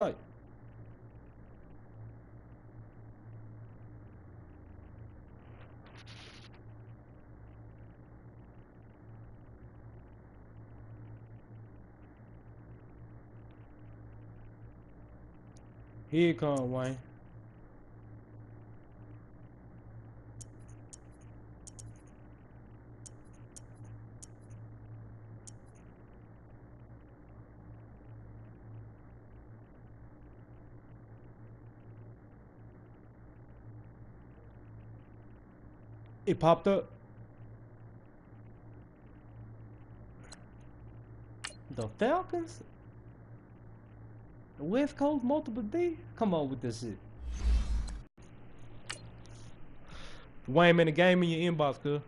Right. Here it come, Wayne. It popped up. The Falcons? The West Coast multiple D? Come on with this shit. Wayne, man, the game in your inbox, cuz.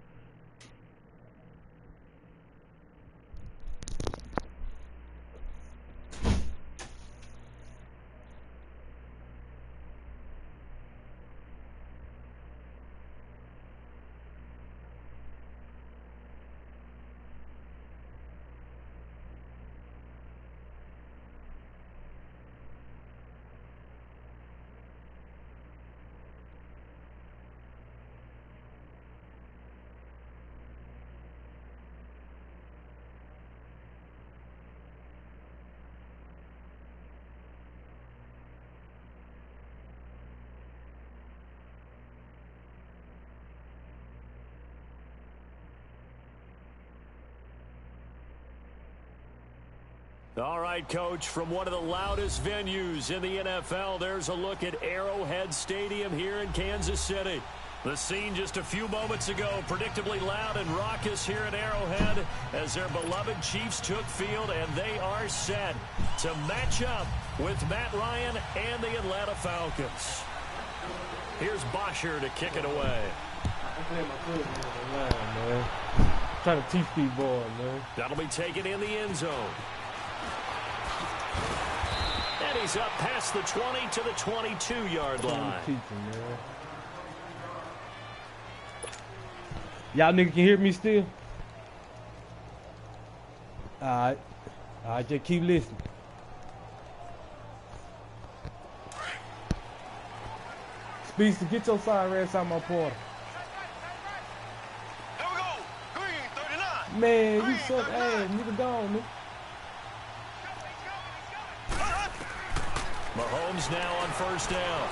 All right, Coach, from one of the loudest venues in the NFL, there's a look at Arrowhead Stadium here in Kansas City. The scene just a few moments ago, predictably loud and raucous here at Arrowhead as their beloved Chiefs took field, and they are set to match up with Matt Ryan and the Atlanta Falcons. Here's Bosher to kick it away. Trying to teach these boys, man. That'll be taken in the end zone. And he's up past the 20 to the 22-yard line. Y'all niggas can hear me still? Alright. Alright, just keep listening. Speaks to get your side rats out my portal. Here we go. Green, 39. Man, Green, you suck 39. ass, nigga gone, nigga. Mahomes now on first down.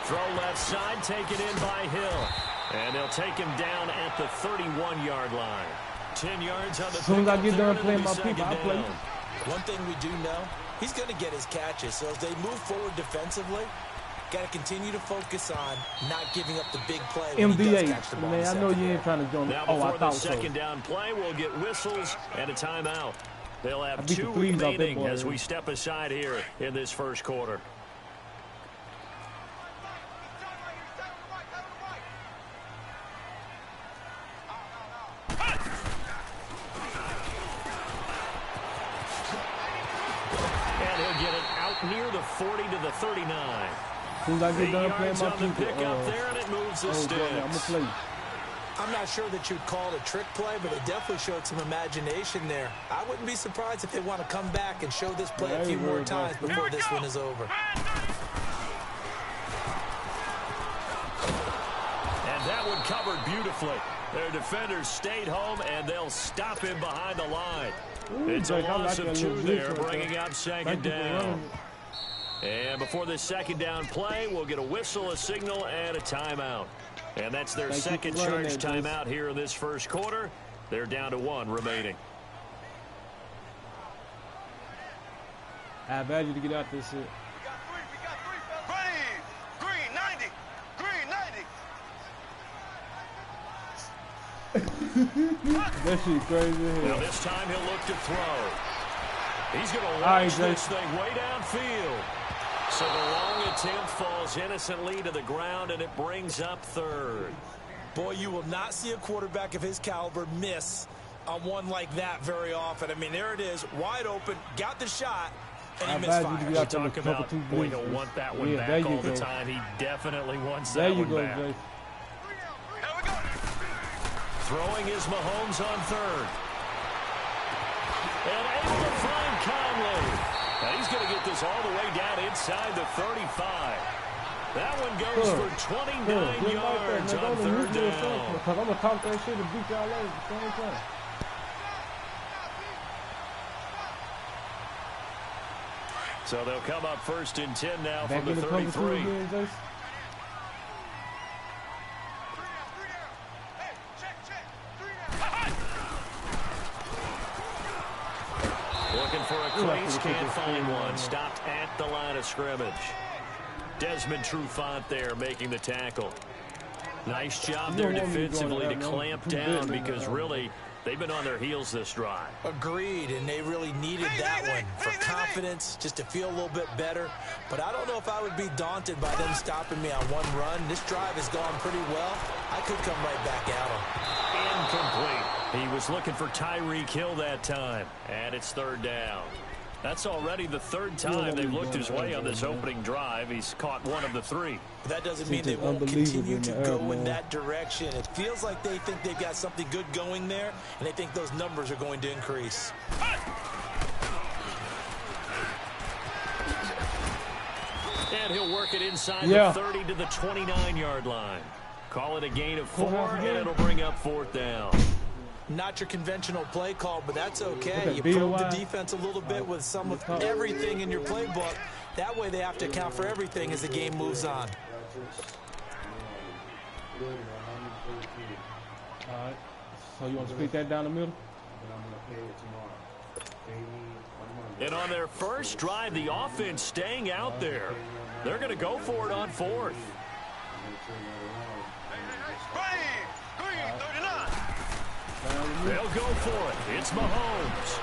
Throw left side, taken in by Hill. And they'll take him down at the 31-yard line. 10 yards on the as soon as I get done playing my people, I play. One thing we do know, he's going to get his catches. So as they move forward defensively, got to continue to focus on not giving up the big play when he does catch the ball. Man, I know you ain't trying to join me. Now Oh, I before thought the so. second down play, we'll get whistles and a timeout. They'll have beat the two fleas out that remaining boy, as man. we step aside here in this first quarter. And he'll get it out near the 40 to the 39. As soon as I get done playing my On the people, pick up there, and it moves the I'm gonna sticks. play. I'm not sure that you'd call it a trick play, but it definitely showed some imagination there. I wouldn't be surprised if they want to come back and show this play a few more times before this one is over. And that one covered beautifully. Their defenders stayed home, and they'll stop him behind the line. It's a loss of two there, bringing up second down. And before this second down play, we'll get a whistle, a signal, and a timeout. And that's their second charge timeout here in this first quarter. They're down to one remaining. I advise you to get out this shit. We got three, fellas. Ready. Green, 90. Green, 90. That shit crazy as Now hell. this time he'll look to throw. He's going to right, launch Jay. this thing way downfield. So the long attempt falls innocently to the ground, and it brings up third. Boy, you will not see a quarterback of his caliber miss on one like that very often. I mean, there it is, wide open, got the shot, and he I advise you to misfired. get out there Talk with a couple about, two boy, blitz. he'll want that one Yeah, there back you all the go. time. He definitely wants There that you one go, back. Jay. Here we go. Throwing is Mahomes on third. And able to find Conley. And he's going to get get this all the way down inside the 35. That one goes for 29 yards on third down. Because I'm going to talk that shit and beat y'all later at the same time. So they'll come up 1st and 10 now from the 33. Looking for a crease, can't find one. Stopped at the line of scrimmage. Desmond Trufant there making the tackle. Nice job there defensively to clamp down because really they've been on their heels this drive. Agreed, and they really needed that one for confidence, just to feel a little bit better. But I don't know if I would be daunted by them stopping me on one run. This drive has gone pretty well. I could come right back at them. Incomplete. He was looking for Tyreek Hill that time, and it's 3rd down. That's already the 3rd time they've looked his way on this opening drive. He's caught 1 of the 3. That doesn't mean they won't continue to go in that direction. It feels like they think they've got something good going there, and they think those numbers are going to increase. And he'll work it inside the 30 to the 29-yard line. Call it a gain of 4, and it'll bring up 4th down. Not your conventional play call, but that's okay. You probe the defense a little bit with some of everything in your playbook. That way they have to account for everything as the game moves on. All right. So you want to split that down the middle? And on their first drive, the offense staying out there. They're going to go for it on 4th. They'll go for it. It's Mahomes.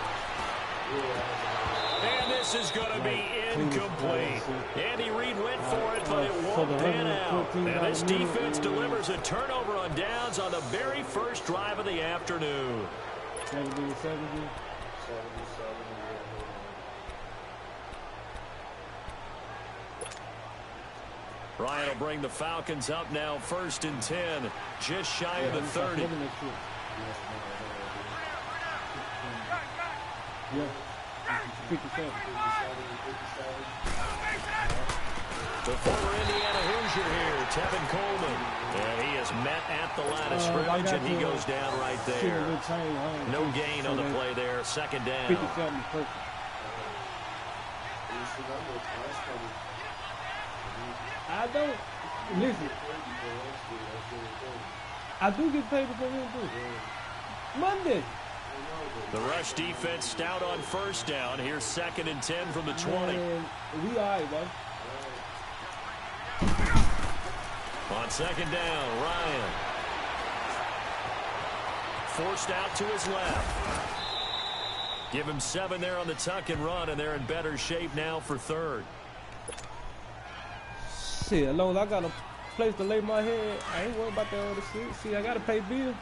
And this is going to be incomplete. Andy Reid went for it, but it won't pan out. And this defense delivers a turnover on downs on the very first drive of the afternoon. Ryan will bring the Falcons up now 1st and 10, just shy of the 30. The former Indiana Hoosier here, Tevin Coleman. And he is met at the line of scrimmage, and he goes down right there. No gain on the play there, 2nd down. I don't listen. I do get paid for him too. Monday. The rush defense stout on 1st down. Here's 2nd and 10 from the 20. We all right, bro. On 2nd down, Ryan. Forced out to his left. Give him 7 there on the tuck and run, and they're in better shape now for 3rd. Shit, as long as I got a place to lay my head, I ain't worried about that other shit. See, I got to pay bills.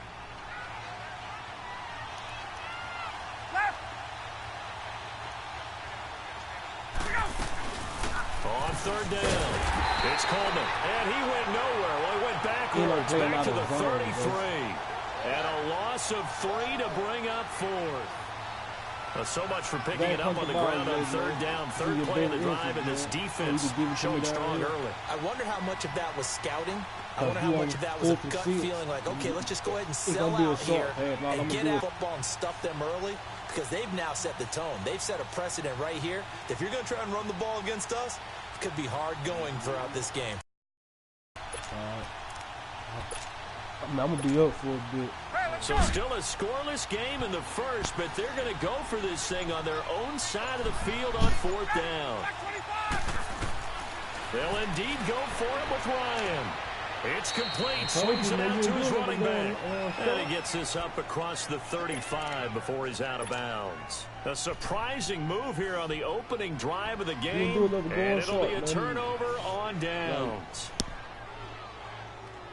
On 3rd down, it's Coleman, and he went nowhere. Well, he went backwards, back to the 33. And a loss of 3 to bring up 4th. So much for picking it up on the ground on 3rd down. 3rd play of the drive, and this defense showing strong early. I wonder how much of that was scouting. I wonder how much of that was a gut feeling like, okay, let's just go ahead and sell out here and get out football and stuff them early, because they've now set the tone. They've set a precedent right here. If you're going to try and run the ball against us, it could be hard going throughout this game. I'm going to be up for a bit. So still a scoreless game in the first, but they're going to go for this thing on their own side of the field on 4th down. They'll indeed go for it with Ryan. It's complete. Swings it out to his running back. And he gets this up across the 35 before he's out of bounds. A surprising move here on the opening drive of the game. And it'll be a turnover on downs.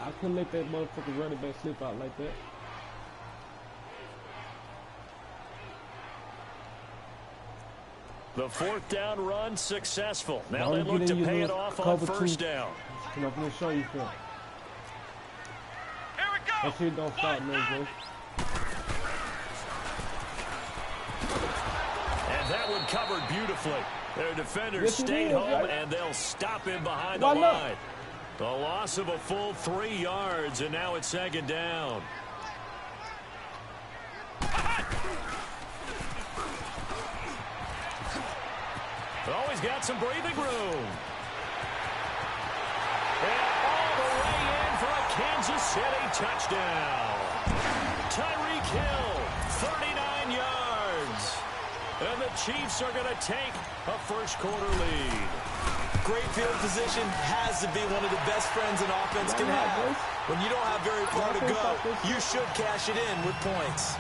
I couldn't let that motherfucking running back slip out like that. The 4th down run successful. Now they look to pay it off on 1st down. I'm going to show you something. That shit don't stop me, bro. And that one covered beautifully. Their defenders stayed home, right? And they'll stop him behind the line. Not? The loss of a full 3 yards, and now it's second down. Always got some breathing room. And all the way in for a Kansas City touchdown. Tyreek Hill, 39 yards. And the Chiefs are going to take a first-quarter lead. Great field position has to be one of the best friends an offense can have. When you don't have very far to go, you should cash it in with points.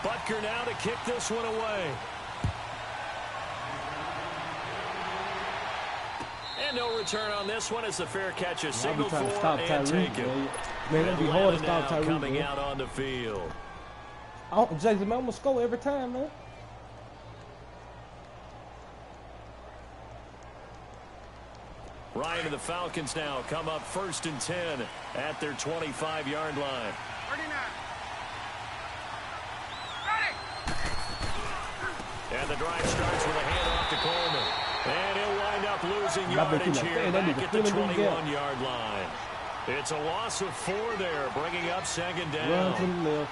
Butker now to kick this one away. And no return on this one as the fair catch is signaled for and taken. Man, it'd be hard to stop Tyreek. Coming out on the field. Jason, man, I'm going to score every time, man. Ryan and the Falcons now come up 1st and 10 at their 25-yard line. 39. And the drive starts with a handoff to Coleman. And he'll wind up losing yardage here back at the 21-yard line. It's a loss of 4 there, bringing up second down. Run to the left.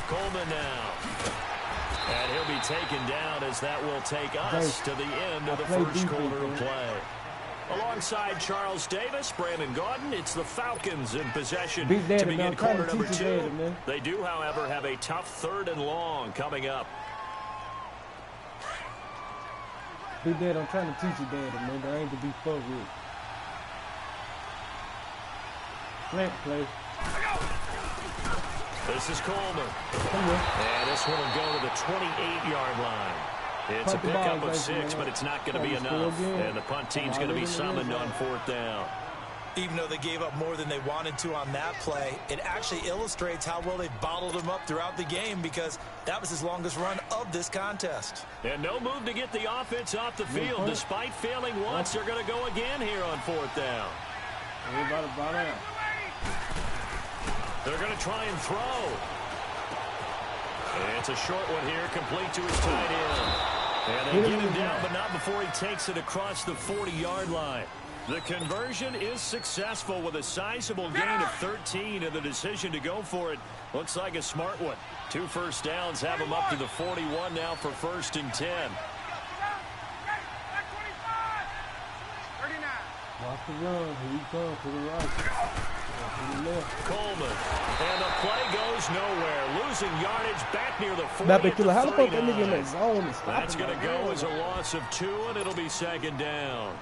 Coleman now. And he'll be taken down as that will take us to the end of the first quarter of play. Alongside Charles Davis, Brandon Gaudin, it's the Falcons in possession to begin quarter number 2. They do, however, have a tough 3rd and long coming up. Big Dad, I'm trying to teach you, Daddy, man. There ain't to be fucked with. Plant play. This is Coleman. And this one will go to the 28-yard line. It's a pickup of 6, but it's not going to be enough. And the punt team's going to be summoned on 4th down. Even though they gave up more than they wanted to on that play, it actually illustrates how well they bottled him up throughout the game because that was his longest run of this contest. And no move to get the offense off the field. Despite failing once, they're going to go again here on 4th down. They're going to try and throw. And it's a short one here, complete to his tight end. And they get him down, but not before he takes it across the 40-yard line. The conversion is successful with a sizable gain of 13, and the decision to go for it looks like a smart one. 2 first downs have him up to the 41 now for 1st and 10. Watch the run. Here he comes to the right. Coleman. And the play goes nowhere. Losing yardage back near the 40 at the 39. That's going to go as a loss of 2, and it'll be second down.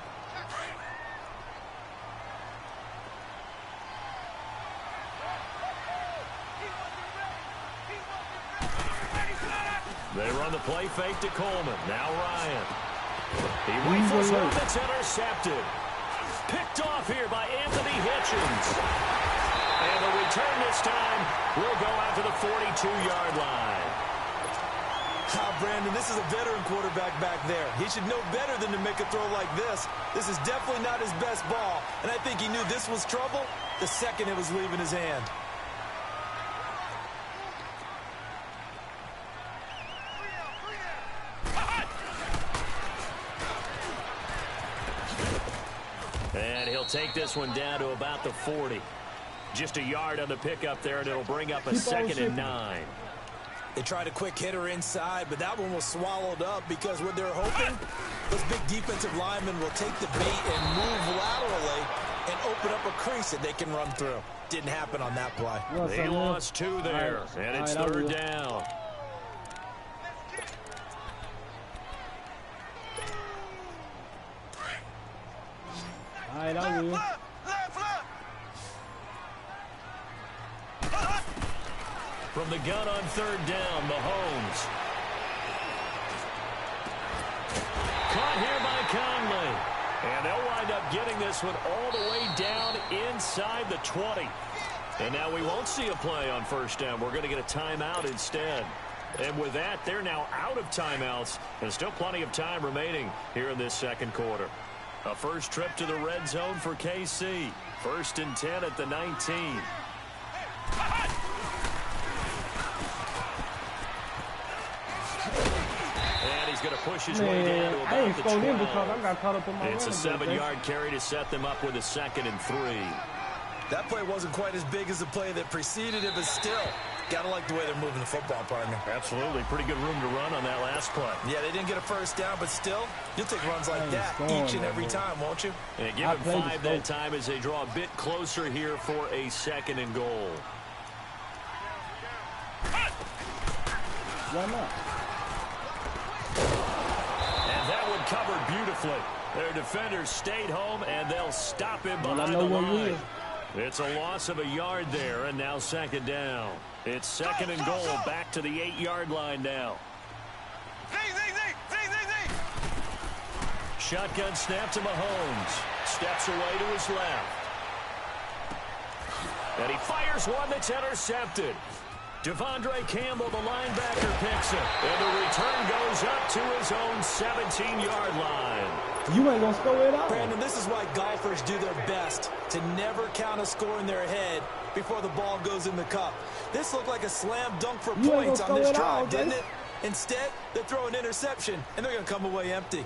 They run the play fake to Coleman. Now Ryan. He rifles one that's intercepted. Picked off here by Anthony Hitchens. And the return this time will go out to the 42-yard line. Brandon, this is a veteran quarterback back there. He should know better than to make a throw like this. This is definitely not his best ball, and I think he knew this was trouble the second it was leaving his hand. And he'll take this one down to about the 40. Just a yard on the pickup there, and it'll bring up a 2nd and 9. They tried a quick hitter inside, but that one was swallowed up because what they're hoping, those big defensive linemen will take the bait and move laterally and open up a crease that they can run through. Didn't happen on that play. They lost 2 there, and it's 3rd down. All right, I will. From the gun on 3rd down, Mahomes. Caught here by Conley. And they'll wind up getting this one all the way down inside the 20. And now we won't see a play on 1st down. We're going to get a timeout instead. And with that, they're now out of timeouts. There's still plenty of time remaining here in this second quarter. A first trip to the red zone for KC. 1st and 10 at the 19. And he's going to push his way down to about the 12. Because I got caught up in my It's a 7-yard carry to set them up with a 2nd and 3. That play wasn't quite as big as the play that preceded it, but still, got to like the way they're moving the football, partner. Absolutely. Pretty good room to run on that last play. Yeah, they didn't get a first down, but still, you'll take runs like that each and every time, won't you? And give them 5 that time as they draw a bit closer here for a 2nd and goal. Why not? And that one covered beautifully. Their defenders stayed home, and they'll stop him behind the line. It's a loss of a yard there, and now 2nd down. It's 2nd and goal, back to the 8-yard line now. Shotgun snap to Mahomes. Steps away to his left. And he fires one that's intercepted. Devondre Campbell, the linebacker, picks it. And the return goes up to his own 17-yard line. You ain't going to score it out. Brandon, this is why golfers do their best to never count a score in their head before the ball goes in the cup. This looked like a slam dunk for points on this drive, didn't it? Instead, they throw an interception, and they're going to come away empty.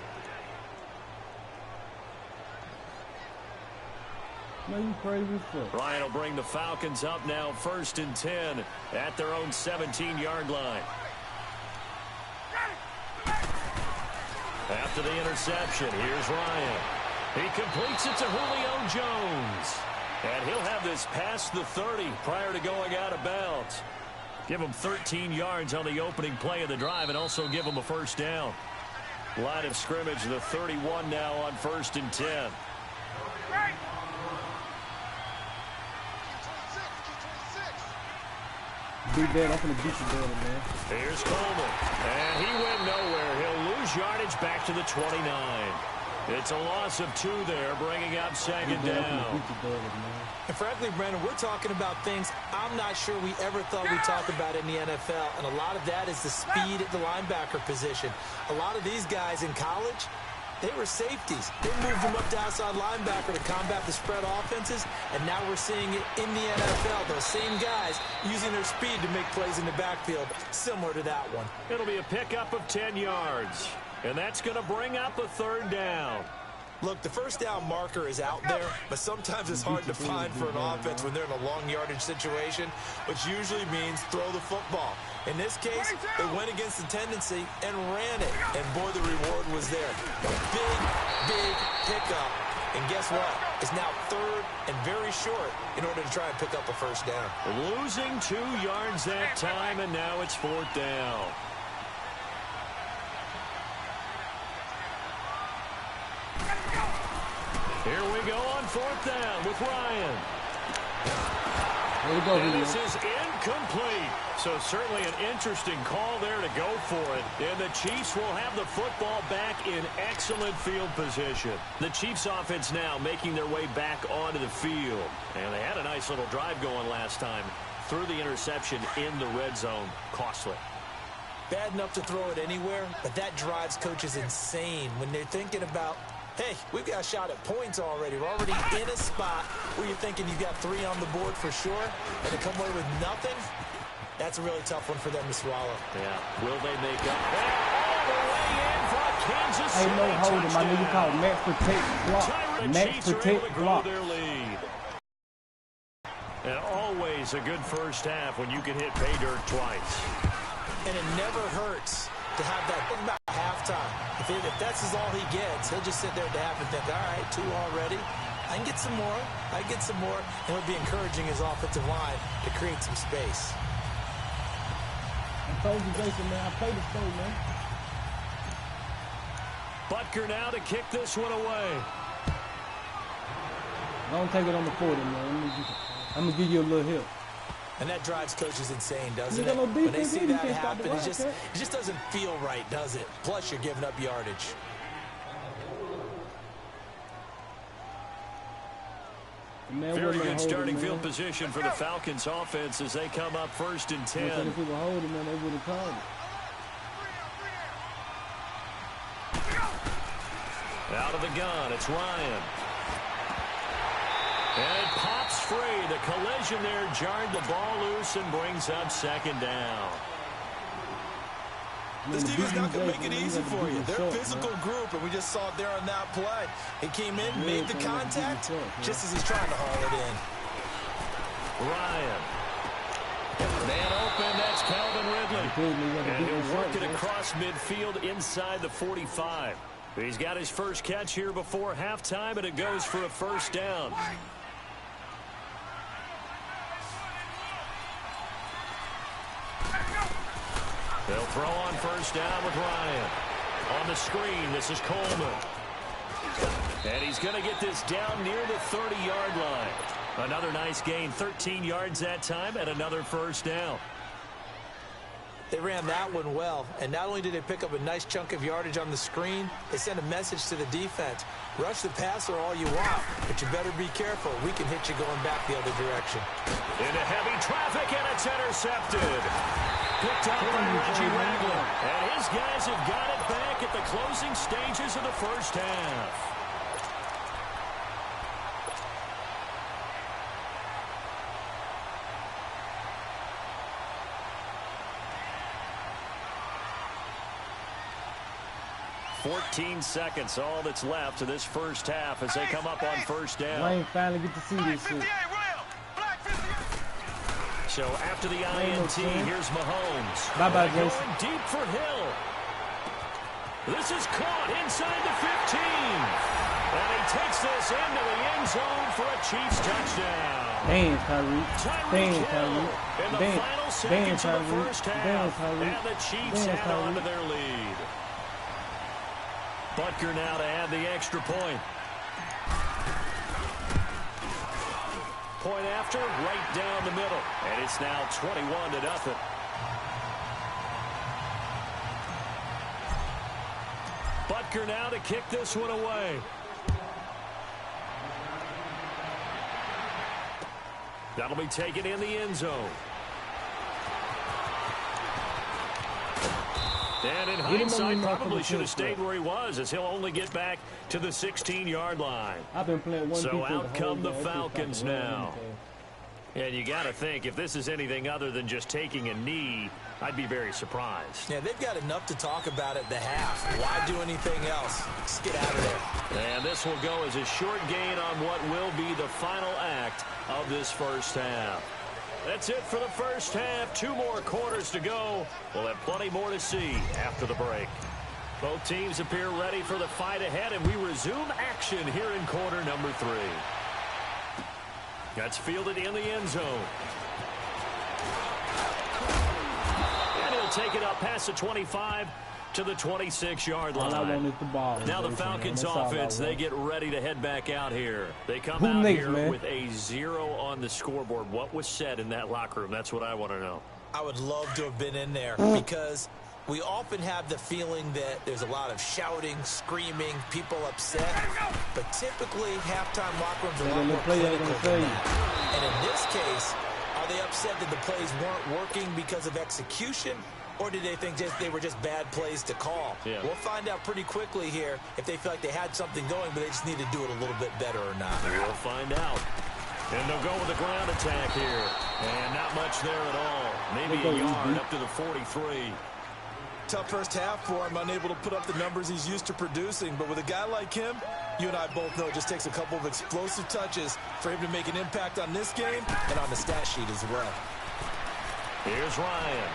Man, you crazy foot. Ryan will bring the Falcons up now 1st and 10 at their own 17-yard line. After the interception, here's Ryan. He completes it to Julio Jones. And he'll have this past the 30 prior to going out of bounds. Give him 13 yards on the opening play of the drive and also give him a first down. Line of scrimmage, the 31 now on 1st and 10. Big bad, I'm going to beat you better, man. Here's Coleman. And he went nowhere. He'll lose yardage back to the 29. It's a loss of 2 there, bringing up 2nd down. And frankly, Brandon, we're talking about things I'm not sure we ever thought we'd talk about in the NFL. And a lot of that is the speed at the linebacker position. A lot of these guys in college, they were safeties. They moved them up to outside linebacker to combat the spread offenses, and now we're seeing it in the NFL. Those same guys using their speed to make plays in the backfield, similar to that one. It'll be a pickup of 10 yards, and that's going to bring up a 3rd down. Look, the first down marker is out there, but sometimes it's hard to find for an offense when they're in a long yardage situation, which usually means throw the football. In this case, they went against the tendency and ran it, and boy, the reward was there. Big, big pickup, and guess what? It's now 3rd and very short in order to try and pick up a first down. Losing 2 yards that time, and now it's 4th down. Here we go on 4th down with Ryan. And this is incomplete. So certainly an interesting call there to go for it. And the Chiefs will have the football back in excellent field position. The Chiefs offense now making their way back onto the field. And they had a nice little drive going last time. Threw the interception in the red zone. Costly. Bad enough to throw it anywhere, but that drives coaches insane when they're thinking about, hey, we've got a shot at points already. We're already in a spot where you're thinking you've got 3 on the board for sure, and to come away with nothing, that's a really tough one for them to swallow. Yeah. Will they make up? All the way in for Kansas City. Ain't no holding, my nigga, called max protect block. Max protect block. Their lead. And always a good first half when you can hit pay dirt twice. And it never hurts to have that. Think about halftime. If that's all he gets, he'll just sit there at the half and think, all right, 2 already. I can get some more. I can get some more. And he'll be encouraging his offensive line to create some space. I told you, Jason, man, I played the story, man. Butker now to kick this one away. Don't take it on the 40, man. I'm going to give you a little help. And that drives coaches insane, doesn't it? When they see that happen, it just doesn't feel right, does it? Plus, you're giving up yardage. Very good starting field position for the Falcons offense as they come up 1st and 10. If we were holding, man, they would have called it. Out of the gun, it's Ryan. And it pops free. The collision there jarred the ball loose and brings up second down. This defense not going to make it easy for you. They're a physical group, and we just saw it there on that play. He came in, made the contact, just as he's trying to haul it in. Ryan. Man open, that's Calvin Ridley. And he'll work it across midfield inside the 45. He's got his first catch here before halftime, and it goes for a first down. They'll throw on first down with Ryan. On the screen, this is Coleman. And he's going to get this down near the 30-yard line. Another nice gain, 13 yards that time, and another first down. They ran that one well, and not only did they pick up a nice chunk of yardage on the screen, they sent a message to the defense. Rush the passer all you want, but you better be careful. We can hit you going back the other direction. Into heavy traffic, and it's intercepted. Picked up by Reggie Ragland. And his guys have got it back at the closing stages of the first half. $14 seconds, all that's left to this first half as they come up on first down. Wayne finally get to see this shit. So after the INT, here's Mahomes. Bye-bye, Jason. Going deep for Hill. This is caught inside the 15. And he takes this into the end zone for a Chiefs touchdown. Damn, Tyreek. Damn, Tyreek. In the final seconds of the first half. And the Chiefs add on to their lead. Butker now to add the extra point. Point after, right down the middle. And it's now 21-0. Butker now to kick this one away. That'll be taken in the end zone. And in hindsight, probably should have stayed where he was, as he'll only get back to the 16-yard line. I've been playing one. So out come the Falcons now. And you got to think, if this is anything other than just taking a knee, I'd be very surprised. Yeah, they've got enough to talk about at the half. Why do anything else? Just get out of there. And this will go as a short gain on what will be the final act of this first half. That's it for the first half. 2 more quarters to go. We'll have plenty more to see after the break. Both teams appear ready for the fight ahead, and we resume action here in quarter number 3. That's fielded in the end zone. And he'll take it up past the 25 to the 26-yard line. All I want is the ball. Now the Falcons offense, they get ready to head back out here. They come out here with a 0 on the scoreboard. What was said in that locker room? That's what I want to know. I would love to have been in there because we often have the feeling that there's a lot of shouting, screaming, people upset. But typically, halftime locker rooms are a lot more clinical than that. And in this case, are they upset that the plays weren't working because of execution? Or did they think they were just bad plays to call? Yeah. We'll find out pretty quickly here if they feel like they had something going, but they just need to do it a little bit better or not. We'll find out. And they'll go with the ground attack here. And not much there at all. Maybe a yard up to the 43. Tough first half for him, unable to put up the numbers he's used to producing. But with a guy like him, you and I both know it just takes a couple of explosive touches for him to make an impact on this game and on the stat sheet as well. Here's Ryan.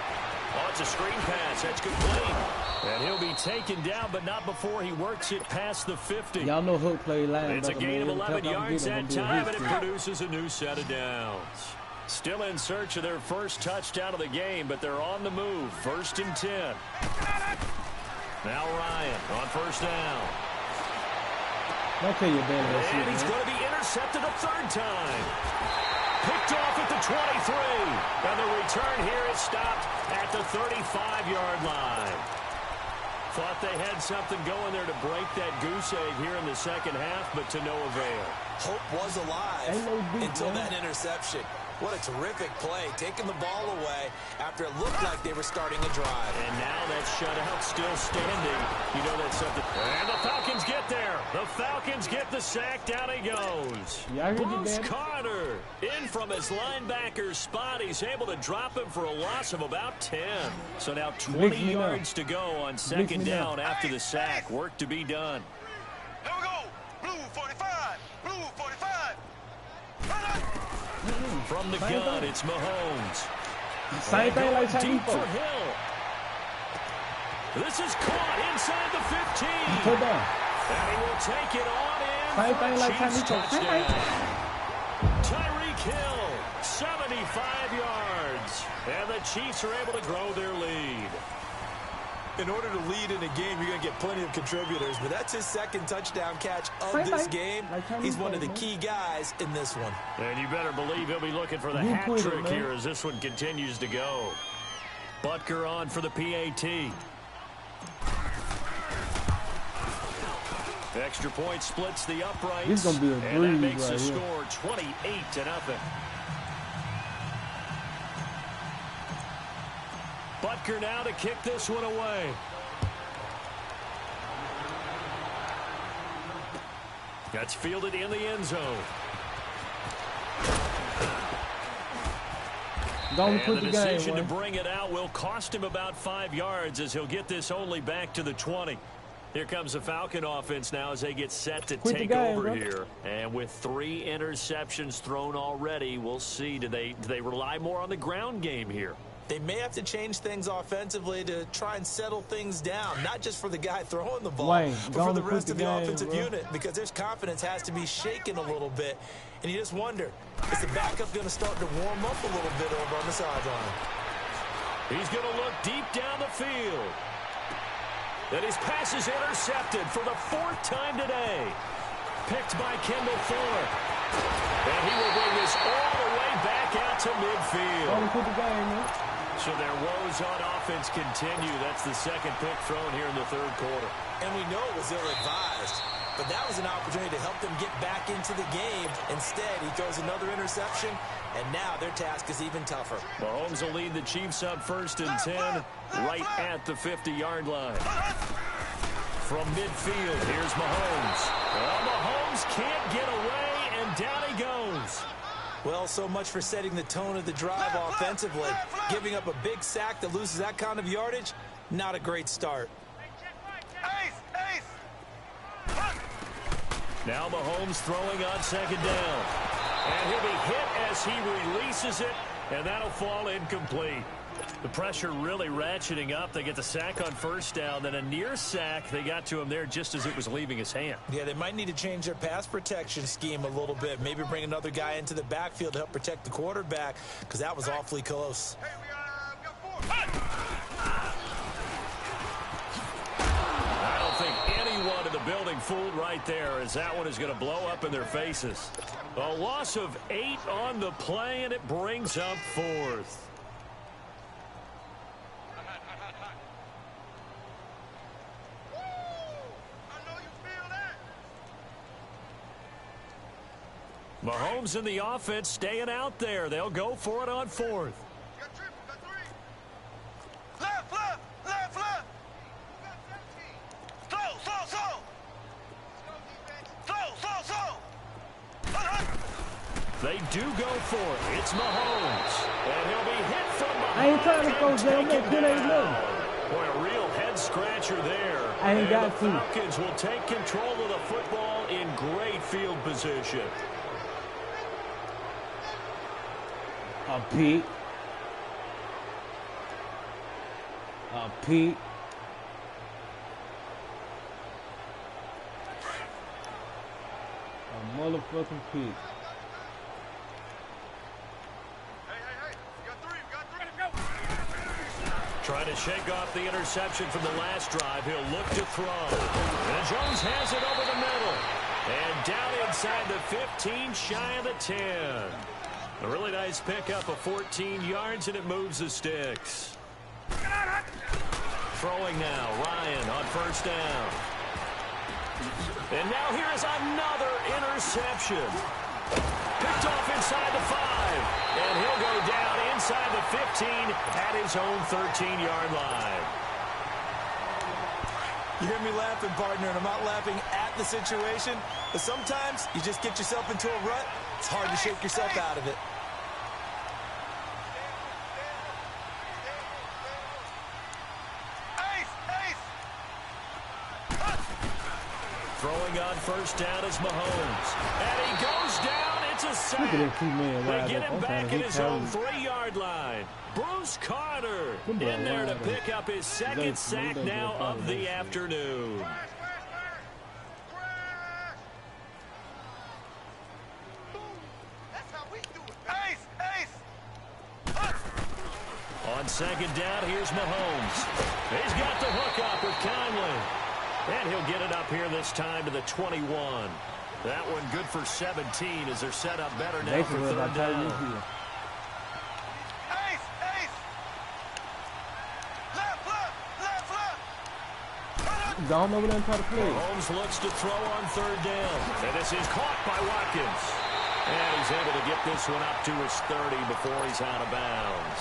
Oh, it's a screen pass. That's complete. And he'll be taken down, but not before he works it past the 50. Y'all know Hook play line. It's a gain of 11 yards that time, and it produces a new set of downs. Still in search of their first touchdown of the game, but they're on the move. 1st and 10. Now Ryan on first down. Okay, you and he's going to be intercepted a 3rd time. Picked off at the 23. And the return here is stopped at the 35-yard line. Thought they had something going there to break that goose egg here in the second half, but to no avail. Hope was alive until that interception. What a terrific play, taking the ball away after it looked like they were starting a drive. And now that shutout still standing. You know that's something. And the Falcons get there. The Falcons get the sack. Down he goes. Bruce Carter in from his linebacker spot. He's able to drop him for a loss of about 10. So now 20 yards to go on second down after the sack. Work to be done. Here we go. Blue 45. Blue 45. From the gun, it's Mahomes. Same thing like deep for Hill. This is caught inside the 15. And he will take it on in for a Chiefs touchdown. Tyreek Hill, 75 yards. And the Chiefs are able to grow their lead. In order to lead in a game, you're going to get plenty of contributors, but that's his second touchdown catch of this game. He's one of the key guys in this one. And you better believe he'll be looking for the hat trick here as this one continues to go. Butker on for the PAT. Extra point splits the uprights. He's gonna be a and that makes right the here. score 28-0. Butker now to kick this one away. That's fielded in the end zone. Don't and the decision to bring it out will cost him about 5 yards as he'll get this only back to the 20. Here comes the Falcon offense now as they get set to take over here. And with 3 interceptions thrown already, we'll see. Do they rely more on the ground game here? They may have to change things offensively to try and settle things down, not just for the guy throwing the ball, but for the rest of the offensive unit, because their confidence has to be shaken a little bit. And you just wonder, is the backup going to start to warm up a little bit over on the sideline? He's going to look deep down the field. And his pass is intercepted for the 4th time today. Picked by Kendall Fuller. And he will bring this all the way back out to midfield. So their woes on offense continue. That's the second pick thrown here in the 3rd quarter. And we know it was ill-advised, but that was an opportunity to help them get back into the game. Instead, he throws another interception, and now their task is even tougher. Mahomes will lead the Chiefs up 1st and 10, right at the 50-yard line. From midfield, here's Mahomes. Well, Mahomes can't get away, and down he goes. Well, so much for setting the tone of the drive offensively. Giving up a big sack that loses that kind of yardage, not a great start. Now Mahomes throwing on 2nd down. And he'll be hit as he releases it, and that'll fall incomplete. The pressure really ratcheting up. They get the sack on 1st down, then a near sack. They got to him there just as it was leaving his hand. Yeah, they might need to change their pass protection scheme a little bit. Maybe bring another guy into the backfield to help protect the quarterback, because that was awfully close. I don't think anyone in the building fooled right there, as that one is going to blow up in their faces. A loss of 8 on the play, and it brings up 4th. Mahomes and the offense staying out there. They'll go for it on 4th. Left. They do go for it. It's Mahomes. And he'll be hit from behind. I ain't trying to go down there. Boy, a real head-scratcher there. I ain't got to. The Falcons will take control of the football in great field position. A peek. A motherfucking peek. Hey. We got 3. Trying to shake off the interception from the last drive. He'll look to throw. And Jones has it over the middle. And down inside the 15, shy of the 10. A really nice pickup of 14 yards, and it moves the sticks. Throwing now, Ryan on 1st down. And now here is another interception. Picked off inside the 5. And he'll go down inside the 15 at his own 13-yard line. You hear me laughing, partner, and I'm not laughing at the situation, but sometimes you just get yourself into a rut. It's hard to shake yourself out of it. Throwing on first down is Mahomes. And he goes down. It's a sack. They get him back at his own 3-yard line. Bruce Carter in there to pick up his second sack now of the afternoon. On second down, here's Mahomes. He's got the hook up with Conley. And he'll get it up here this time to the 21. That one good for 17 as they're set up better now for third down. Down over there and try to play. Mahomes looks to throw on third down. And this is caught by Watkins. And he's able to get this one up to his 30 before he's out of bounds.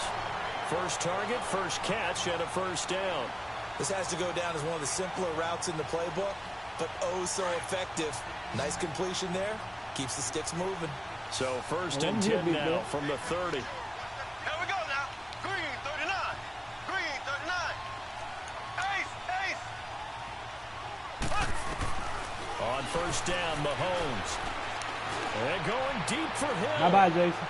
First target, first catch, and a first down. This has to go down as one of the simpler routes in the playbook, but oh so effective. Nice completion there. Keeps the sticks moving. So first and 10 now from the 30. Here we go now. Green 39. Green 39. Ace. On first down, Mahomes. And going deep for him. Bye-bye, Jason.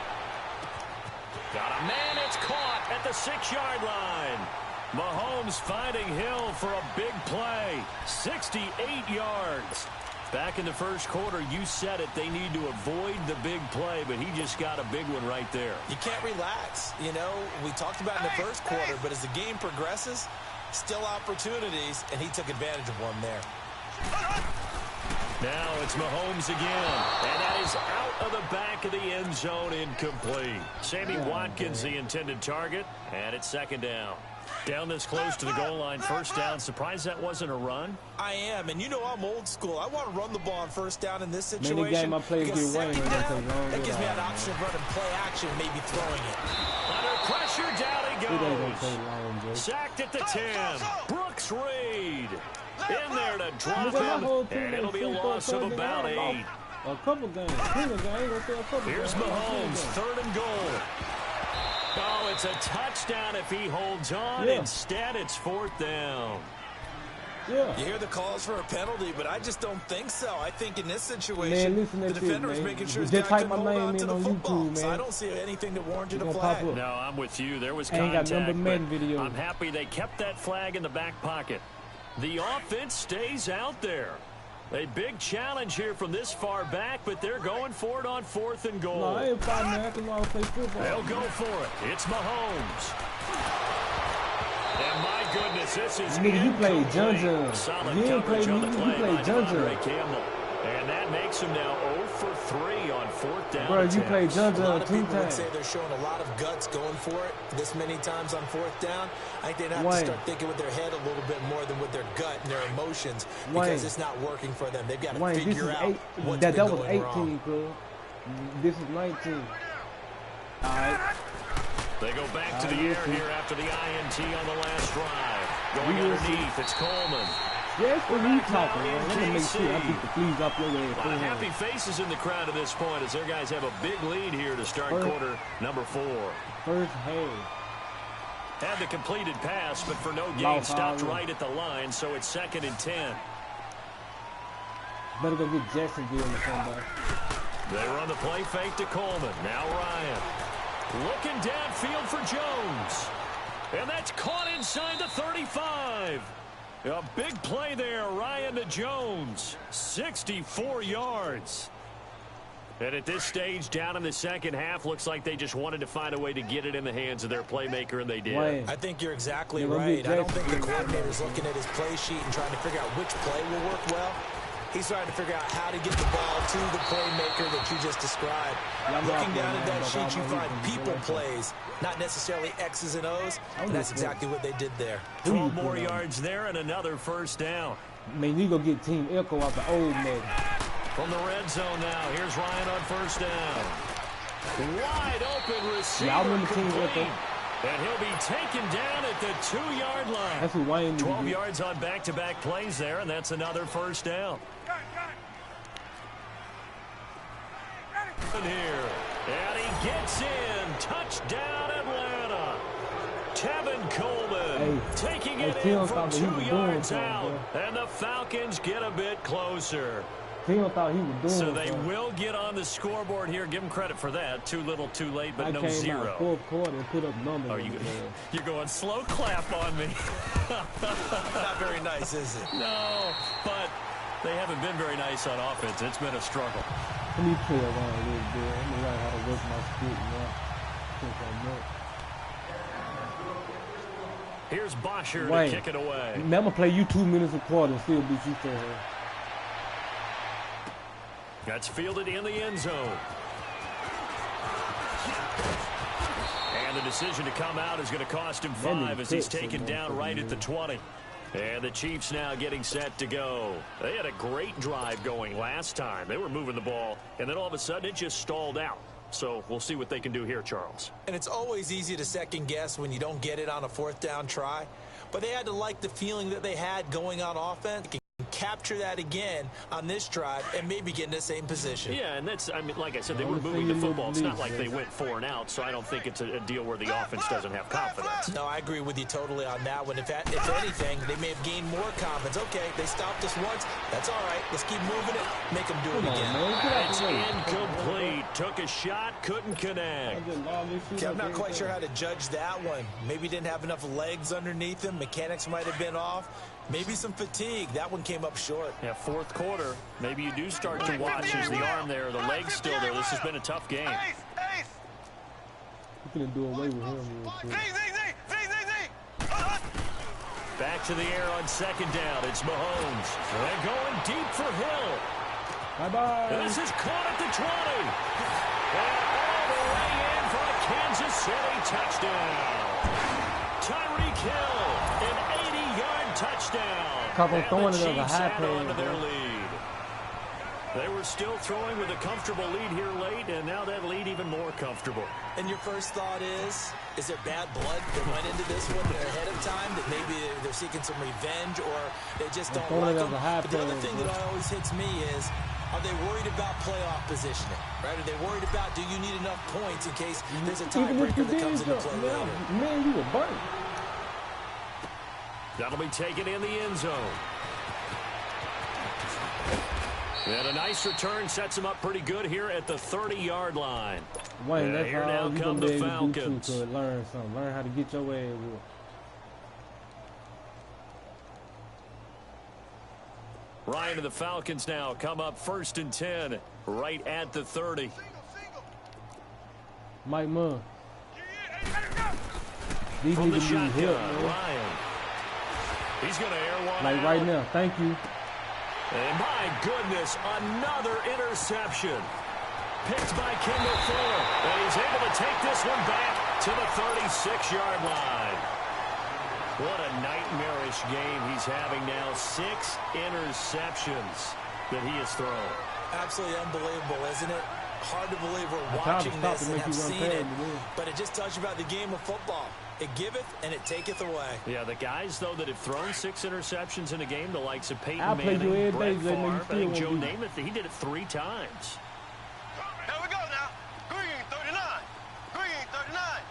Got a man, it's caught at the 6-yard line. Mahomes finding Hill for a big play. 68 yards. Back in the first quarter, you said it, they need to avoid the big play, but he just got a big one right there. You can't relax. You know, we talked about in the first quarter, but as the game progresses, still opportunities, and he took advantage of one there. Now it's Mahomes again, and that is out of the back of the end zone, incomplete. Sammy Watkins, the intended target, and it's second down. Down this close to the goal line, first down. Surprised that wasn't a run? I am, and you know I'm old school. I want to run the ball on first down in this situation. Many game I played because Wayne, that gives me an option of running play action, maybe throwing it. Under pressure, down he goes. Sacked at the 10. Brooks Reed in there to drop him, and it'll be a loss of about 8. A couple games. Here's Mahomes, third and goal. Oh, it's a touchdown if he holds on. Yeah. Instead, it's fourth down. Yeah. You hear the calls for a penalty, but I just don't think so. I think in this situation, the defender is making sure his guy couldn't hold on to the football. YouTube, so I don't see anything that warranted a flag. No, I'm with you. There was contact, but video. I'm happy they kept that flag in the back pocket. The offense stays out there. A big challenge here from this far back, but they're going for it on fourth and goal. No, I ain't fighting that. I can always play football. They'll go for it. It's Mahomes. And my goodness, this is you played Junja. Solid you coverage on the play played by Junja. Campbell. And that makes him now 0 for 3 on fourth down. Bro, you played Junja 2 times. A lot of people would say they're showing a lot of guts going for it this many times on fourth down. I think they'd have to start thinking with their head a little bit more than with their gut and their emotions because it's not working for them. They've got to figure out what's been going wrong. Bro. This is 19. All right. They go back to the air here after the INT on the last drive. Going underneath, it's Coleman. Yeah, it's what you talking, man. Let me make sure I beat the fleas off your way. A lot of happy faces in the crowd at this point as their guys have a big lead here to start quarter number 4. First half. Had the completed pass, but for no gain, stopped right at the line, so it's second and 10. Better go get Jacksonville in the comeback. They run the play fake to Coleman. Now Ryan. Looking downfield for Jones. And that's caught inside the 35. A big play there, Ryan to Jones. 64 yards. And at this stage, down in the second half, looks like they just wanted to find a way to get it in the hands of their playmaker, and they did. I think you're exactly right. I don't think the coordinator's looking at his play sheet and trying to figure out which play will work well. He's trying to figure out how to get the ball to the playmaker that you just described. Looking down at that sheet, you find people plays, not necessarily X's and O's, and that's exactly what they did there. 12 more yards there and another first down. Man, you go get Team Echo off the old man. From the red zone now, here's Ryan on first down. Wide open receiver complete. And he'll be taken down at the 2-yard line. That's what Wayne 12 yards on back-to-back plays there, and that's another first down. Here, and he gets in. Touchdown, Atlanta. Tevin Coleman taking it in from 2 yards out, and the Falcons get a bit closer. Thought he was doing so they will get on the scoreboard here. Give him credit for that. Too little, too late, but no zero. Fourth quarter and put up numbers. Are you're going slow clap on me. Not very nice, is it? No, but they haven't been very nice on offense. It's been a struggle. Let me play around a little bit. Let me learn how to work my script now. Here's Bosher to kick it away. I'm going to play you 2 minutes a quarter and still beat you for her. That's fielded in the end zone. And the decision to come out is going to cost him 5 as he's taken down right at the 20. And the Chiefs now getting set to go. They had a great drive going last time. They were moving the ball, and then all of a sudden it just stalled out. So we'll see what they can do here, Charles. And it's always easy to second guess when you don't get it on a 4th down try. But they had to like the feeling that they had going on offense. Capture that again on this drive and maybe get in the same position. Yeah, and that's, I mean, like I said, they were moving the football. It's not like they went 4 and out, so I don't think it's a deal where the offense doesn't have confidence. No, I agree with you totally on that one. If anything, they may have gained more confidence. Okay, they stopped us once. That's all right. Let's keep moving it. Make them do it again. It's incomplete. Took a shot, couldn't connect. Okay, I'm not quite sure how to judge that one. Maybe didn't have enough legs underneath him. Mechanics might have been off. Maybe some fatigue. That one came up short. Yeah, 4th quarter. Maybe you do start to watch as the arm there, the leg's still there. This has been a tough game. You're going to do away with him real quick. Back to the air on 2nd down. It's Mahomes. They're going deep for Hill. Bye-bye. This is caught at the 20. And all the way in for a Kansas City touchdown. Tyreek Hill, an 80-yard touchdown. Couple throwing it Chiefs high add on to their lead. They were still throwing with a comfortable lead here late, and now that lead even more comfortable. And your first thought is there bad blood that went into this one ahead of time, that maybe they're seeking some revenge, or they just don't like them? But the other thing that always hits me is, are they worried about playoff positioning? Right? Are they worried about, do you need enough points in case there's a tiebreaker that comes into play later? Man, you were burnt. That'll be taken in the end zone. And a nice return sets him up pretty good here at the 30-yard line. Wayne, that's here all now come the Falcons. To learn something. Learn how to get your way with. Ryan and the Falcons now come up 1st and 10, right at the 30. Mike Munn. From the shotgun, Ryan. He's going to air one like out. Right now. Thank you. And my goodness, another interception. Picked by Kendall Fuller. And he's able to take this one back to the 36-yard line. What a nightmarish game he's having now. 6 interceptions that he has thrown. Absolutely unbelievable, isn't it? Hard to believe we're watching this and have seen it. But it just tells you about the game of football. It giveth and it taketh away. Yeah, the guys, though, that have thrown 6 interceptions in a game, the likes of Peyton Manning, Brett Favre, I think Joe Namath, he did it 3 times. Here we go now. Green 39. Green 39.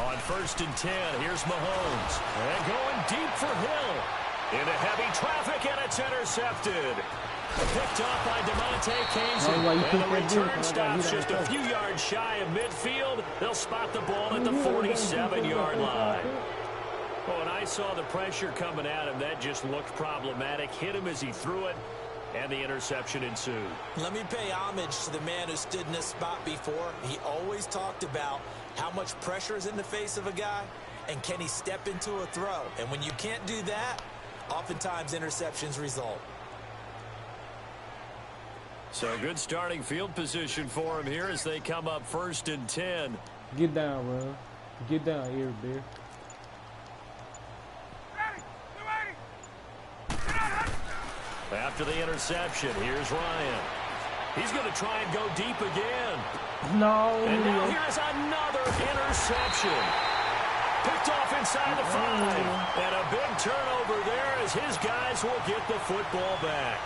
On 1st and 10, here's Mahomes. And going deep for Hill. Into heavy traffic, and it's intercepted. Picked off by DeMonte Casey. And the return stops just a few yards shy of midfield. They'll spot the ball at the 47-yard line. Oh, and I saw the pressure coming at him. That just looked problematic. Hit him as he threw it, and the interception ensued. Let me pay homage to the man who stood in this spot before. He always talked about how much pressure is in the face of a guy, and can he step into a throw. And when you can't do that, oftentimes interceptions result. So good starting field position for him here as they come up 1st and 10. Get down, Ron. Get down, Eric Bear. After the interception, here's Ryan. He's going to try and go deep again. No. And now here's another interception. Picked off inside the 5. And a big turnover there as his guys will get the football back.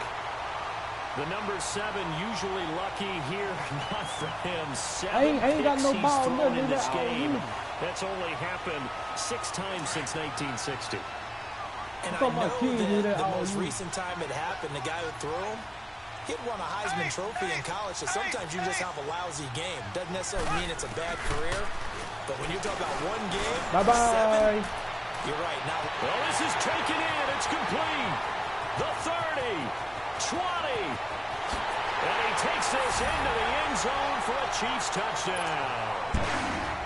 The number 7 usually lucky here. Not for him. 7 I ain't got no ball thrown in this game. That's only happened 6 times since 1960. And I know that the most recent time it happened, the guy who threw him, he'd won a Heisman Trophy in college, so sometimes you just have a lousy game. Doesn't necessarily mean it's a bad career, but when you talk about one game, 7, you're right. Now, well, this is taken in. It's complete. The 30, 20, and he takes this into the end zone for a Chiefs touchdown.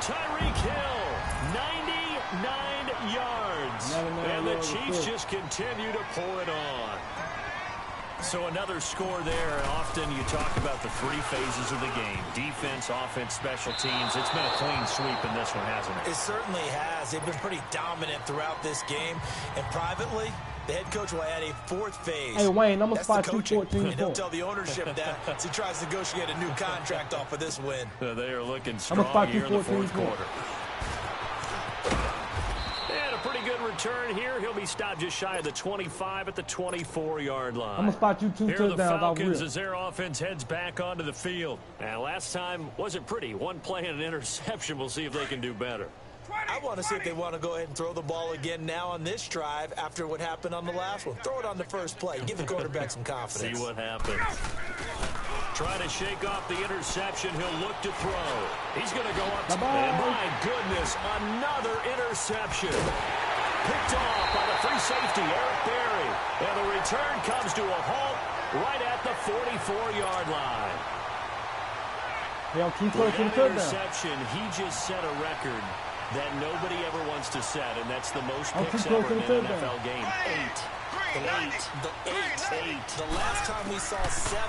Tyreek Hill, 99 yards, and the Chiefs just continue to pour it on. So another score there. Often you talk about the 3 phases of the game. Defense, offense, special teams. It's been a clean sweep in this one, hasn't it? It certainly has. They've been pretty dominant throughout this game. And privately, the head coach will add a 4th phase. Hey, Wayne, I'm going to spot you 14. And he'll tell the ownership that as he tries to negotiate a new contract off of this win. They are looking strong here in the 4th quarter. Pretty good return here. He'll be stopped just shy of the 25 at the 24-yard line. I'm going to spot you 2 here touchdowns. Here the Falcons as their offense heads back onto the field. And last time wasn't pretty. One play and an interception. We'll see if they can do better. I want to see if they want to go ahead and throw the ball again now on this drive after what happened on the last one. Throw it on the first play. Give the quarterback some confidence. See what happens. Trying to shake off the interception. He'll look to throw. He's going to go up. And my goodness, another interception. Picked off by the free safety, Eric Berry. And the return comes to a halt right at the 44-yard line. With that interception, he just set a record that nobody ever wants to set, and that's the most picks ever in an NFL game. 8. The last time we saw 7,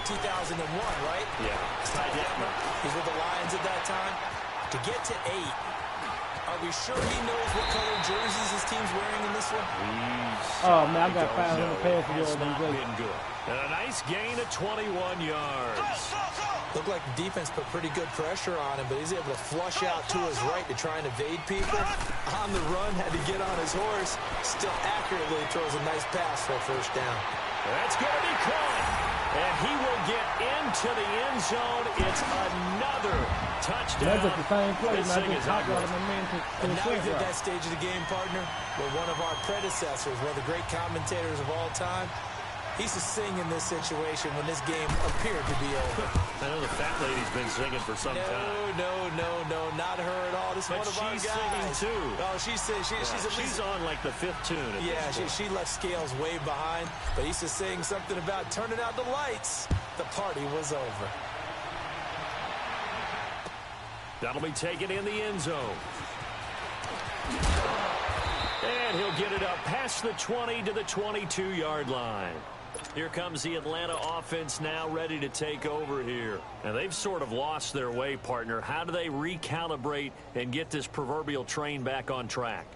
2001, right? Yeah. Ty Detmer. He's with the Lions at that time. To get to 8, are we sure he knows what color jerseys his team's wearing in this one? Oh, man, I got 500 passing yards. It's not been good. And a nice gain of 21 yards. Looked like the defense put pretty good pressure on him, but he's able to flush out to his right to try and evade people. On the run, had to get on his horse. Still accurately throws a nice pass for a first down. That's going to be caught. And he will get into the end zone. It's another touchdown. That's at the same play. And now we've hit that stage of the game, partner, where one of our predecessors, one of the great commentators of all time, he used to sing in this situation when this game appeared to be over. I know the fat lady's been singing for some time. No, not her at all. This is one of our guys. She's singing too. Oh, she's on like the 5th tune. Yeah, she left Scales way behind, but he used to sing something about turning out the lights. The party was over. That'll be taken in the end zone. And he'll get it up past the 20 to the 22-yard line. Here comes the Atlanta offense now ready to take over here. And they've sort of lost their way, partner. How do they recalibrate and get this proverbial train back on track?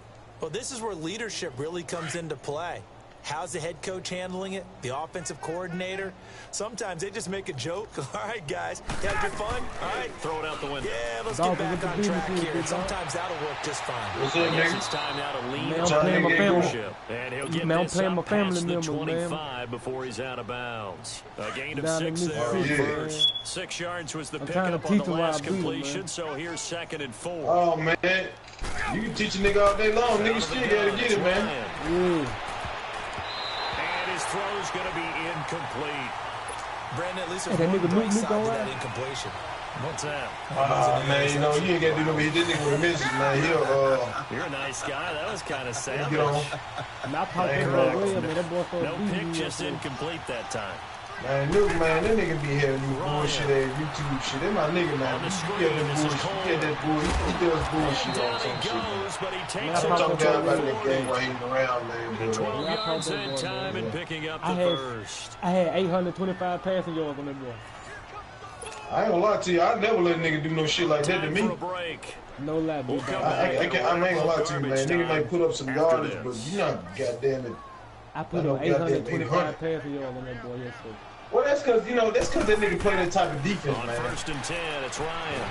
Well, this is where leadership really comes into play. How's the head coach handling it? The offensive coordinator? Sometimes they just make a joke. All right, guys, you had your fun? All right. Throw it out the window. Yeah, let's get back on track here. And sometimes that'll work just fine. I guess it's time now to lean on leadership. And he'll get this up past the 25 before he's out of bounds. A gain of 6 there first. 6 yards was the pickup on the last completion, so here's 2nd and 4. Oh, man. You can teach a nigga all day long. Nigga still gotta get it, man. His throw's going to be incomplete. Brandon, at least there's one bright side to that incompletion. What's that? Man, you know, you ain't got to do no hit this nigga with misses, man. You're a nice guy. That was kind of sad. Get on. No pick, just incomplete that time. Man, look, man, that nigga be having these bullshit ass YouTube shit. That my nigga, man. He get that bullshit. He does bullshit on some shit. But he takes I'm talking about that game while he's around, man. 12 yards in time and picking up the first. I had 825 passing yards on that boy. I ain't gonna lie to you. I never let a nigga do no shit like that to me. No lie, bro. I ain't gonna lie to you, man. Nigga might put up some yardage, but you not goddamn it I put on 825 passing yards on that boy yesterday. Well, that's because that nigga play that type of defense, on man. 1st and 10, it's Ryan.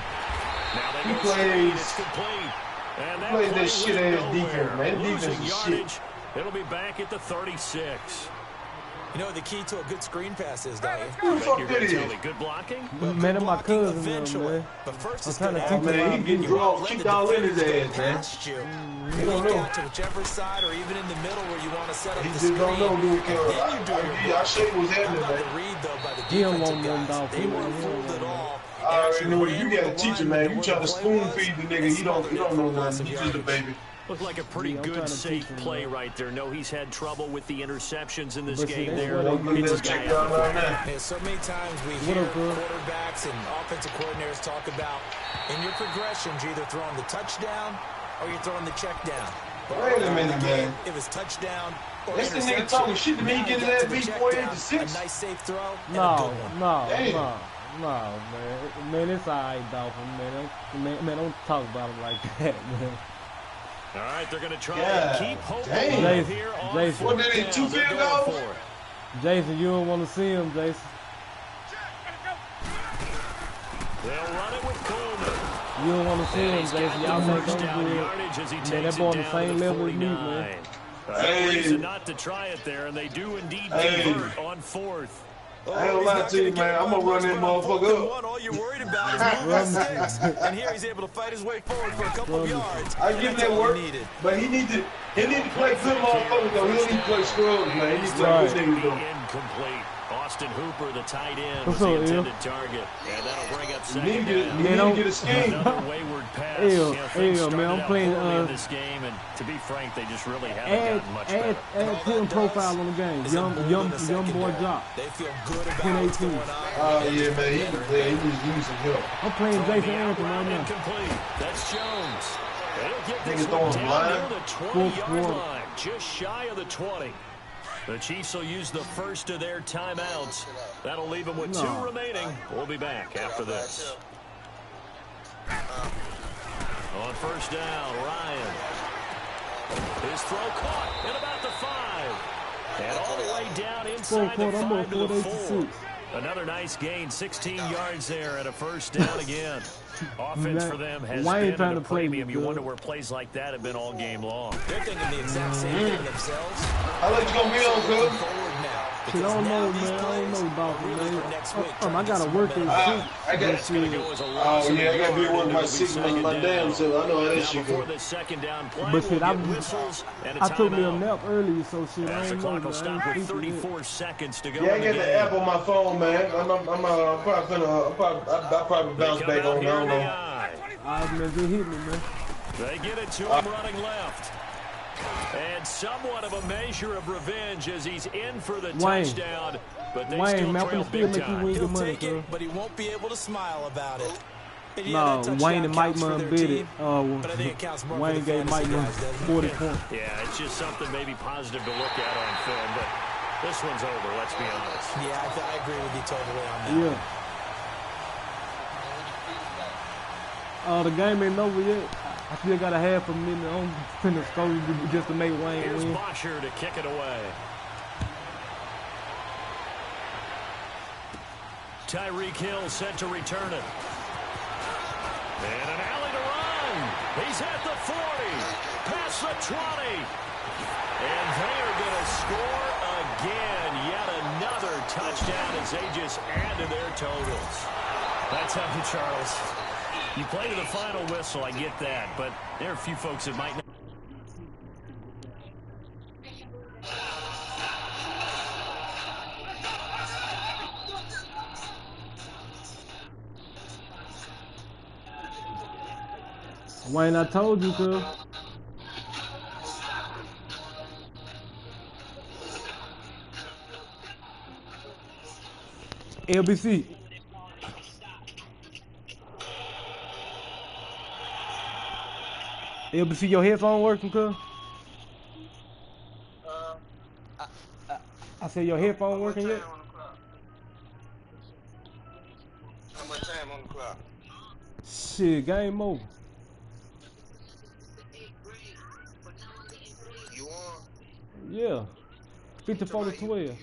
Now they He go plays. straight, it's complete. And that Plays that play shit went ass defense, man. nowhere. Defense Losing is yardage. shit. It'll be back at the 36. You know what the key to a good screen pass is, Diane? Who the fuck You're that going to is? tell me good blocking? Man, that's my cousin, man. But first, I'm it's trying good to teach him Man, he getting drawn, kicked all in his ass, man. You He don't look know. out to whichever side or even in the middle where you want to set up He the just screen. don't know, dude. I show you what's How happening, about the man. read, though, by the He don't defensive want them guys? dog They food. weren't fooled at all. I already know you gotta teach him, man. You try to spoon feed the nigga, he don't know nothing. He's just a baby. Looked like a pretty Yeah, I'm good, trying to safe teach him, play man. right there. No, he's had trouble with the interceptions in this But see, game that's there. what I'm It's Let's a check guy y'all out now. Yeah, so many times we What hear up, bro? quarterbacks and offensive coordinators talk about in your progressions, you're either throwing the touchdown or you're throwing the check down. But Wait a minute, man. it was touchdown or That's the nigga interception. talking shit to me. He Now getting you got that to the beat check 48 down, to 6. A nice safe throw and a No, good one. Damn. man. Man, it's alright, Dolphin, man. Man, don't talk about him like that, man. All right, they're going to try God and keep hope damn. alive here on Jason. fourth What did he, down. 2 They're field going goals? for it. Jason, you don't want to see him, Jason. They'll run it with Coleman. You don't want to see him, He's Jason. got Y'all the think first I'm down good. yardage as he Man, takes that boy on it the down same to the level as me, 49. man. No Hey. reason not to try it there, and they do indeed Hey. convert on 4th. I ain't gonna lie to you, man. I'm gonna run that motherfucker up. All you're worried about is moving sticks. And here he's able to fight his way forward for a couple of yards. I give him That's that all work, he needed. but he need to play good motherfuckers though. He don't need to play scrubs, man. He needs to play good niggas though. Incomplete. Austin Hooper, the tight end, was What's the up, intended target. And that'll bring up You second need down. to get a scheme. Another wayward pass. Ew, Things ew, man, started I'm out playing, poorly in this game, and to be frank, they just really haven't Add gotten much better. Tim profile on the game. Is it Young moving the boy secondary? drop. They feel good about what's 10-18. going on. Oh yeah, man. He can play. He needs to use some help. I'm playing Throwing Jason the out Anderson right route now. incomplete. That's Jones. They'll get this Nigga one throwing down blind. near the Fourth 20-yard quarter. line, just shy of the 20. The Chiefs will use the first of their timeouts. That'll leave them with 2 remaining. We'll be back after this. On first down, Ryan. His throw caught at about the 5. And all the way down inside the 5 to the 4. Another nice gain, 16 yards there at a first down again. Offense for them has been at a premium. You wonder where plays like that have been all game long. They're thinking the exact same thing themselves. How long you gonna be on, Moving cuz? forward now. Shit, I don't know, man. I don't know about it, man. I gotta work this shit. I got. That's going to go as a loss. Oh yeah, I gotta be working my It'll be 6 months second my down. damn self. I know how that Now shit before go. the second down play, But shit, we'll get whistles and a I took me a timeout. nap early, so shit, I As the don't know, clock man. will stop I with ain't thinking 34 seconds to go Yeah, I in the got game. the app on my phone, man. I'm probably finna. I'll probably They bounce come back out on. I here don't in the know. eye. Alright, man, just hit me, man. They get it to him running left. And somewhat of a measure of revenge as he's in for the Wayne. touchdown. But they Wayne, still man, I'm trail finna still big make you time. win your He'll money, take bro. it, but he won't be able to smile about it. And yeah, No, that touchdown Wayne and Mike counts for Munn their bid it. team, but I think it counts more for Wayne the gave Mike fantasy Munn guys, doesn't it? 40 points. Yeah, it's just something maybe positive to look at on film. But this one's over, let's be honest. Yeah, I agree with you totally on that. Yeah. The game ain't over yet. I still got a half a minute. I'm finna score just to make Wayne Here's win. Bosher to kick it away. Tyreek Hill set to return it. And an alley to run. He's at the 40. Past the 20. And they are going to score again. Yet another touchdown as they just add to their totals. That's how you, Charles. You play to the final whistle, I get that. But there are a few folks that might not. Wayne, I told you, cuz. LBC. LBC, your headphone working, cuz? I said your headphone working yet? How much time on the clock? Shit, game over. You on? Yeah. 54-12.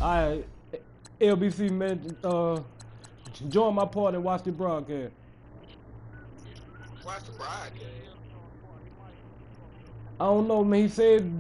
Alright, LBC man, join my party and watch the broadcast. Watch the broadcast. I don't know, man. He said